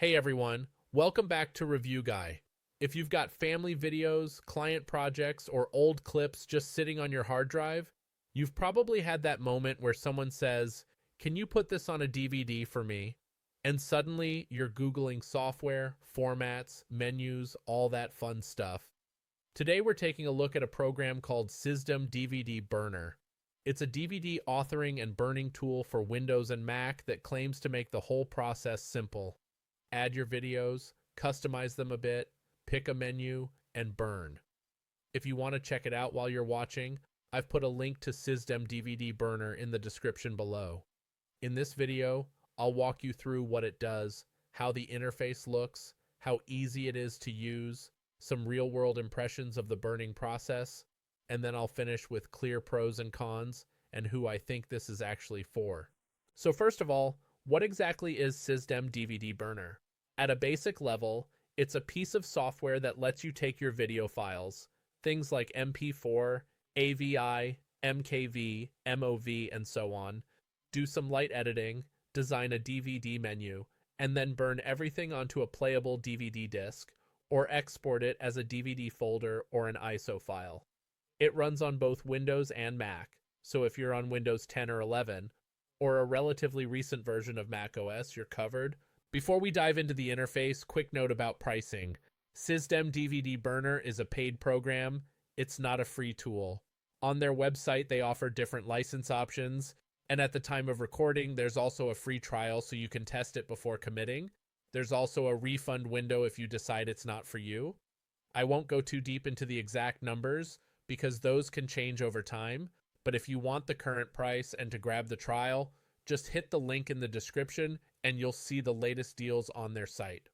Hey everyone, welcome back to Review Guy. If you've got family videos, client projects, or old clips just sitting on your hard drive, you've probably had that moment where someone says, "Can you put this on a DVD for me?" And suddenly you're Googling software, formats, menus, all that fun stuff. Today we're taking a look at a program called Cisdem DVD Burner. It's a DVD authoring and burning tool for Windows and Mac that claims to make the whole process simple. Add your videos, customize them a bit, pick a menu, and burn. If you want to check it out while you're watching, I've put a link to Cisdem DVD Burner in the description below. In this video, I'll walk you through what it does, how the interface looks, how easy it is to use, some real-world impressions of the burning process, and then I'll finish with clear pros and cons and who I think this is actually for. So first of all, what exactly is Cisdem DVD Burner? At a basic level, it's a piece of software that lets you take your video files, things like MP4, AVI, MKV, MOV, and so on, do some light editing, design a DVD menu, and then burn everything onto a playable DVD disc, or export it as a DVD folder or an ISO file. It runs on both Windows and Mac, so if you're on Windows 10 or 11, or a relatively recent version of macOS, you're covered. Before we dive into the interface, quick note about pricing. Cisdem DVD Burner is a paid program. It's not a free tool. On their website, they offer different license options, and at the time of recording, there's also a free trial so you can test it before committing. There's also a refund window if you decide it's not for you. I won't go too deep into the exact numbers because those can change over time. But if you want the current price and to grab the trial, just hit the link in the description and you'll see the latest deals on their site.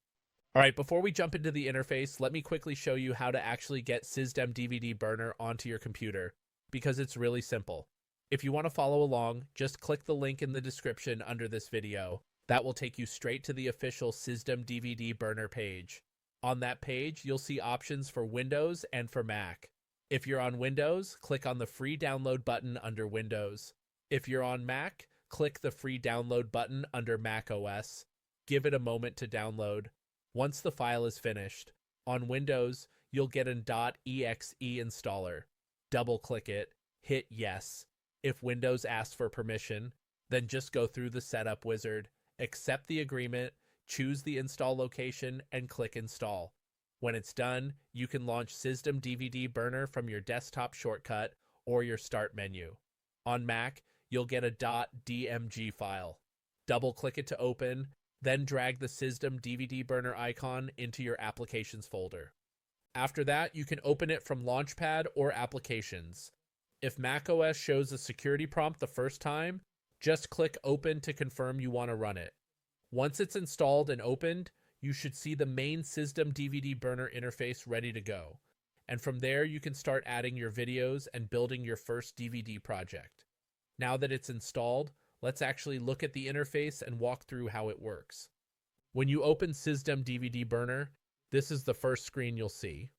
All right, before we jump into the interface, let me quickly show you how to actually get Cisdem DVD Burner onto your computer, because it's really simple. If you want to follow along, just click the link in the description under this video. That will take you straight to the official Cisdem DVD Burner page. On that page, you'll see options for Windows and for Mac. If you're on Windows, click on the free download button under Windows. If you're on Mac, click the free download button under Mac OS. Give it a moment to download. Once the file is finished, on Windows, you'll get an .exe installer. Double-click it, hit Yes. If Windows asks for permission, then just go through the setup wizard, accept the agreement, choose the install location, and click Install. When it's done, you can launch Cisdem DVD Burner from your desktop shortcut or your Start menu. On Mac, you'll get a .dmg file. Double-click it to open, then drag the Cisdem DVD Burner icon into your Applications folder. After that, you can open it from Launchpad or Applications. If macOS shows a security prompt the first time, just click Open to confirm you want to run it. Once it's installed and opened, you should see the main Cisdem DVD Burner interface ready to go. And from there, you can start adding your videos and building your first DVD project. Now that it's installed, let's actually look at the interface and walk through how it works. When you open Cisdem DVD Burner, this is the first screen you'll see.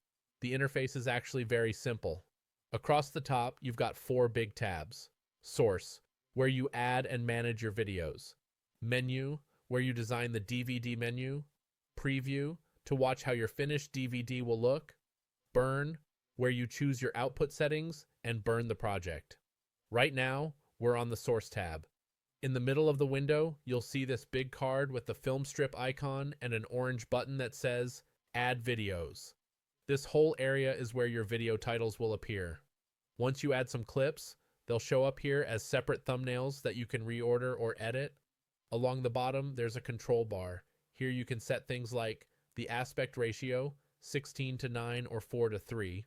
The interface is actually very simple. Across the top, you've got 4 big tabs. Source, where you add and manage your videos. Menu, where you design the DVD menu. Preview, to watch how your finished DVD will look. Burn, where you choose your output settings and burn the project. Right now, we're on the Source tab. In the middle of the window, you'll see this big card with the film strip icon and an orange button that says Add Videos. This whole area is where your video titles will appear. Once you add some clips, they'll show up here as separate thumbnails that you can reorder or edit. Along the bottom, there's a control bar. Here you can set things like the aspect ratio, 16:9 or 4:3,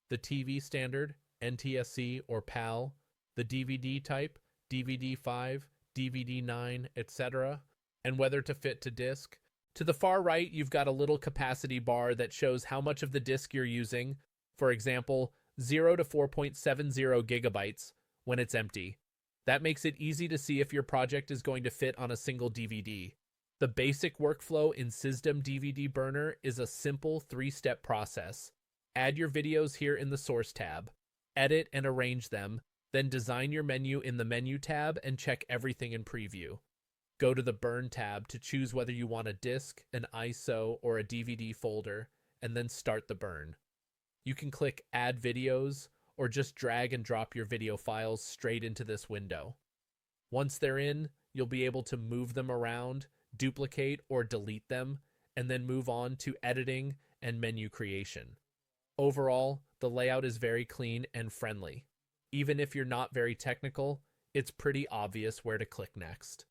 the TV standard, NTSC or PAL, the DVD type, DVD5, DVD9, etc., and whether to fit to disk. To the far right, you've got a little capacity bar that shows how much of the disk you're using, for example, 0 to 4.70 gigabytes when it's empty. That makes it easy to see if your project is going to fit on a single DVD. The basic workflow in Cisdem DVD Burner is a simple 3-step process. Add your videos here in the Source tab, edit and arrange them, then design your menu in the Menu tab and check everything in Preview. Go to the Burn tab to choose whether you want a disk, an ISO, or a DVD folder, and then start the burn. You can click Add Videos, or just drag and drop your video files straight into this window. Once they're in, you'll be able to move them around, duplicate or delete them, and then move on to editing and menu creation. Overall, the layout is very clean and friendly. Even if you're not very technical, it's pretty obvious where to click next.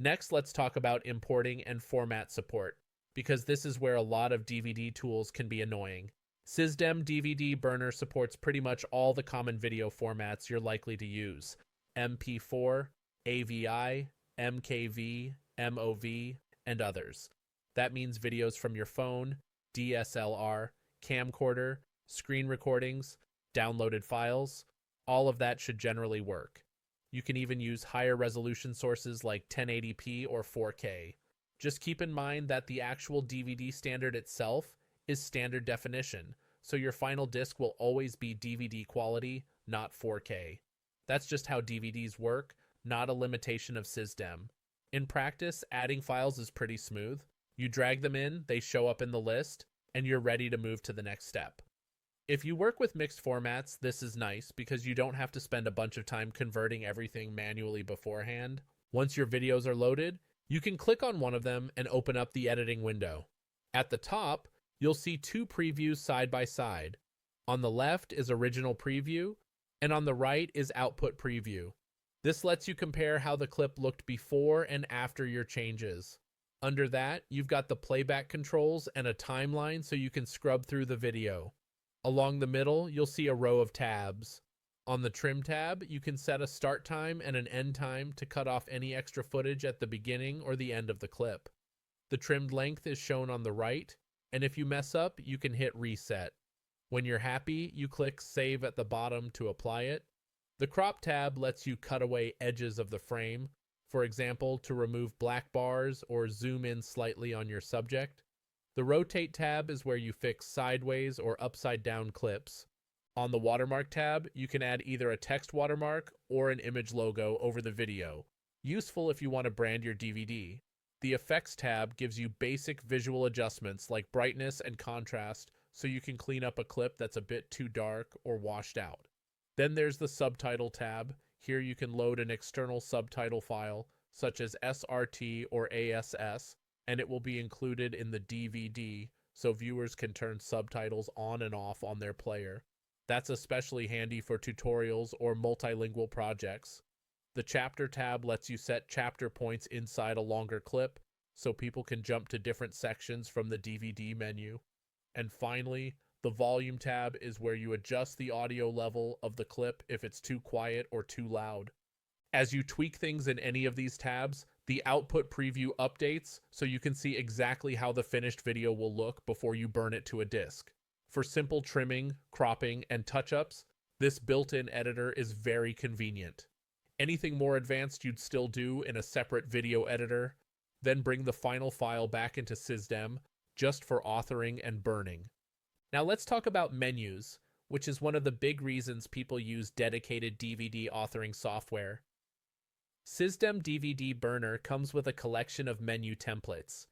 Next, let's talk about importing and format support, because this is where a lot of DVD tools can be annoying. Cisdem DVD Burner supports pretty much all the common video formats you're likely to use: MP4, AVI, MKV, MOV, and others. That means videos from your phone, DSLR, camcorder, screen recordings, downloaded files. All of that should generally work. You can even use higher resolution sources like 1080p or 4K. Just keep in mind that the actual DVD standard itself is standard definition, so your final disc will always be DVD quality, not 4K. That's just how DVDs work, not a limitation of Cisdem. In practice, adding files is pretty smooth. You drag them in, they show up in the list, and you're ready to move to the next step. If you work with mixed formats, this is nice because you don't have to spend a bunch of time converting everything manually beforehand. Once your videos are loaded, you can click on one of them and open up the editing window. At the top, you'll see two previews side by side. On the left is original preview, and on the right is output preview. This lets you compare how the clip looked before and after your changes. Under that, you've got the playback controls and a timeline so you can scrub through the video. Along the middle, you'll see a row of tabs. On the Trim tab, you can set a start time and an end time to cut off any extra footage at the beginning or the end of the clip. The trimmed length is shown on the right, and if you mess up, you can hit Reset. When you're happy, you click Save at the bottom to apply it. The Crop tab lets you cut away edges of the frame, for example, to remove black bars or zoom in slightly on your subject. The Rotate tab is where you fix sideways or upside down clips. On the Watermark tab, you can add either a text watermark or an image logo over the video, useful if you want to brand your DVD. The Effects tab gives you basic visual adjustments like brightness and contrast so you can clean up a clip that's a bit too dark or washed out. Then there's the Subtitle tab. Here you can load an external subtitle file, such as SRT or ASS, and it will be included in the DVD so viewers can turn subtitles on and off on their player. That's especially handy for tutorials or multilingual projects. The Chapter tab lets you set chapter points inside a longer clip so people can jump to different sections from the DVD menu. And finally, the Volume tab is where you adjust the audio level of the clip if it's too quiet or too loud. As you tweak things in any of these tabs, the output preview updates so you can see exactly how the finished video will look before you burn it to a disk. For simple trimming, cropping, and touch-ups, this built-in editor is very convenient. Anything more advanced you'd still do in a separate video editor, then bring the final file back into Cisdem just for authoring and burning. Now let's talk about menus, which is one of the big reasons people use dedicated DVD authoring software. Cisdem DVD Burner comes with a collection of menu templates.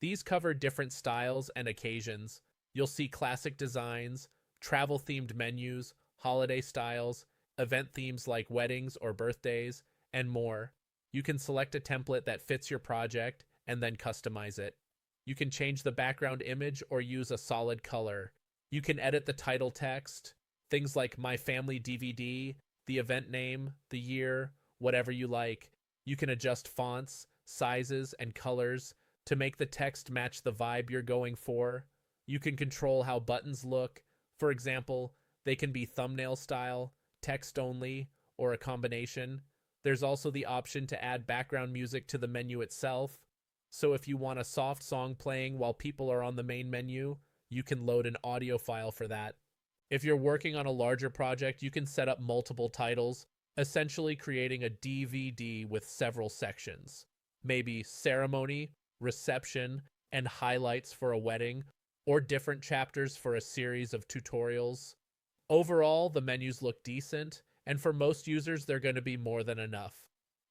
These cover different styles and occasions. You'll see classic designs, travel-themed menus, holiday styles, event themes like weddings or birthdays, and more. You can select a template that fits your project and then customize it. You can change the background image or use a solid color. You can edit the title text, things like My Family DVD, the event name, the year, whatever you like. You can adjust fonts, sizes, and colors to make the text match the vibe you're going for. You can control how buttons look. For example, they can be thumbnail style, text only, or a combination. There's also the option to add background music to the menu itself. So if you want a soft song playing while people are on the main menu, you can load an audio file for that. If you're working on a larger project, you can set up multiple titles, essentially creating a DVD with several sections. Maybe ceremony, reception, and highlights for a wedding, or different chapters for a series of tutorials. Overall, the menus look decent, and for most users, they're going to be more than enough.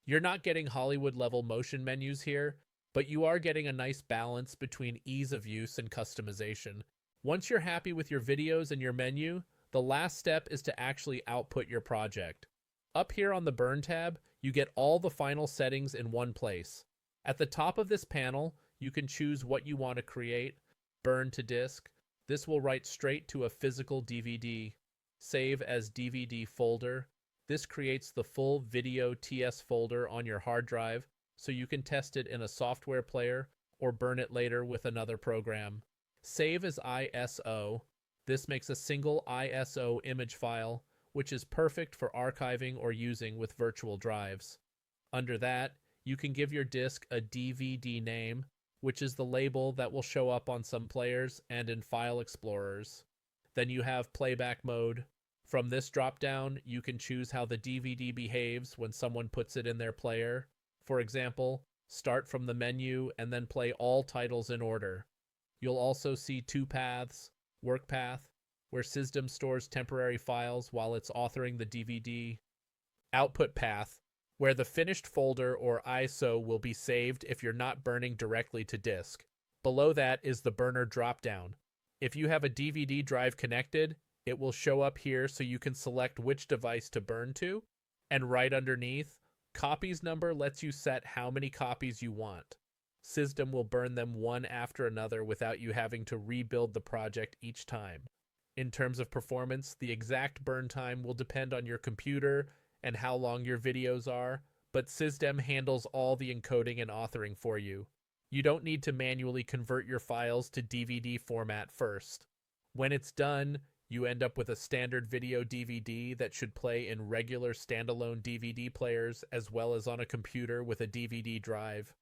You're not getting Hollywood-level motion menus here, but you are getting a nice balance between ease of use and customization. Once you're happy with your videos and your menu, the last step is to actually output your project. Up here on the Burn tab, you get all the final settings in one place. At the top of this panel, you can choose what you want to create, burn to disk. This will write straight to a physical DVD. Save as DVD folder. This creates the full video TS folder on your hard drive, so you can test it in a software player or burn it later with another program. Save as ISO. This makes a single ISO image file, which is perfect for archiving or using with virtual drives. Under that, you can give your disk a DVD name, which is the label that will show up on some players and in file explorers. Then you have playback mode. From this drop-down, you can choose how the DVD behaves when someone puts it in their player. For example, start from the menu and then play all titles in order. You'll also see two paths: work path, where Cisdem stores temporary files while it's authoring the DVD; output path, where the finished folder or ISO will be saved if you're not burning directly to disk. Below that is the burner drop-down. If you have a DVD drive connected, it will show up here so you can select which device to burn to, and right underneath, copies number lets you set how many copies you want. Cisdem will burn them one after another without you having to rebuild the project each time. In terms of performance, the exact burn time will depend on your computer and how long your videos are, but Cisdem handles all the encoding and authoring for you. You don't need to manually convert your files to DVD format first. When it's done, you end up with a standard video DVD that should play in regular standalone DVD players as well as on a computer with a DVD drive.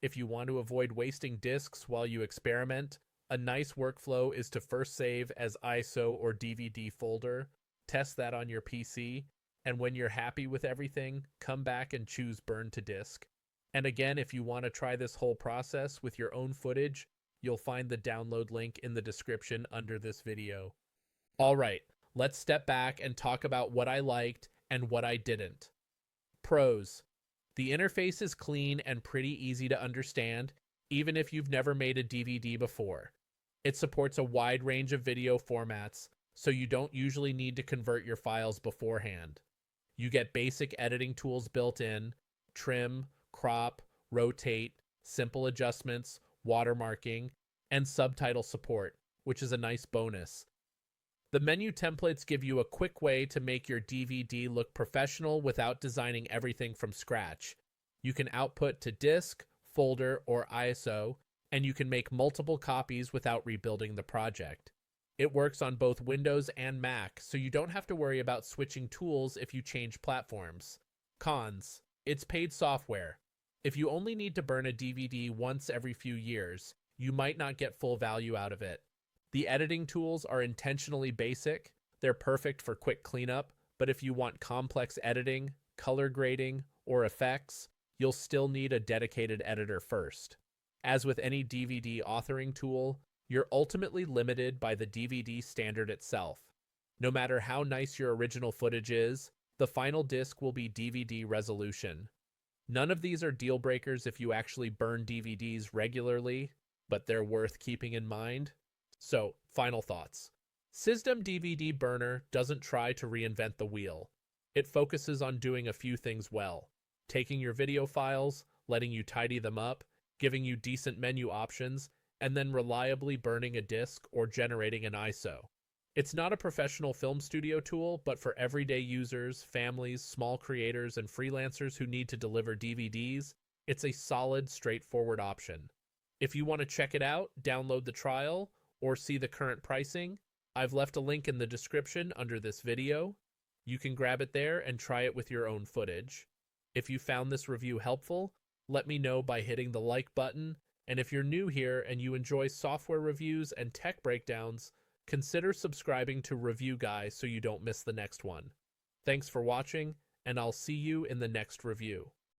If you want to avoid wasting disks while you experiment, a nice workflow is to first save as ISO or DVD folder, test that on your PC, and when you're happy with everything, come back and choose burn to disk. And again, if you want to try this whole process with your own footage, you'll find the download link in the description under this video. Alright, let's step back and talk about what I liked and what I didn't. Pros. The interface is clean and pretty easy to understand, even if you've never made a DVD before. It supports a wide range of video formats, so you don't usually need to convert your files beforehand. You get basic editing tools built in: trim, crop, rotate, simple adjustments, watermarking, and subtitle support, which is a nice bonus. The menu templates give you a quick way to make your DVD look professional without designing everything from scratch. You can output to disk, folder, or ISO, and you can make multiple copies without rebuilding the project. It works on both Windows and Mac, so you don't have to worry about switching tools if you change platforms. Cons. It's paid software. If you only need to burn a DVD once every few years, you might not get full value out of it. The editing tools are intentionally basic. They're perfect for quick cleanup, but if you want complex editing, color grading, or effects, you'll still need a dedicated editor first. As with any DVD authoring tool, you're ultimately limited by the DVD standard itself. No matter how nice your original footage is, the final disc will be DVD resolution. None of these are deal breakers if you actually burn DVDs regularly, but they're worth keeping in mind. So, final thoughts. Cisdem DVD Burner doesn't try to reinvent the wheel. It focuses on doing a few things well: taking your video files, letting you tidy them up, giving you decent menu options, and then reliably burning a disc or generating an ISO. It's not a professional film studio tool, but for everyday users, families, small creators, and freelancers who need to deliver DVDs, it's a solid, straightforward option. If you want to check it out, download the trial, or see the current pricing, I've left a link in the description under this video. You can grab it there and try it with your own footage. If you found this review helpful, let me know by hitting the like button, and if you're new here and you enjoy software reviews and tech breakdowns, consider subscribing to Review Guy so you don't miss the next one. Thanks for watching, and I'll see you in the next review.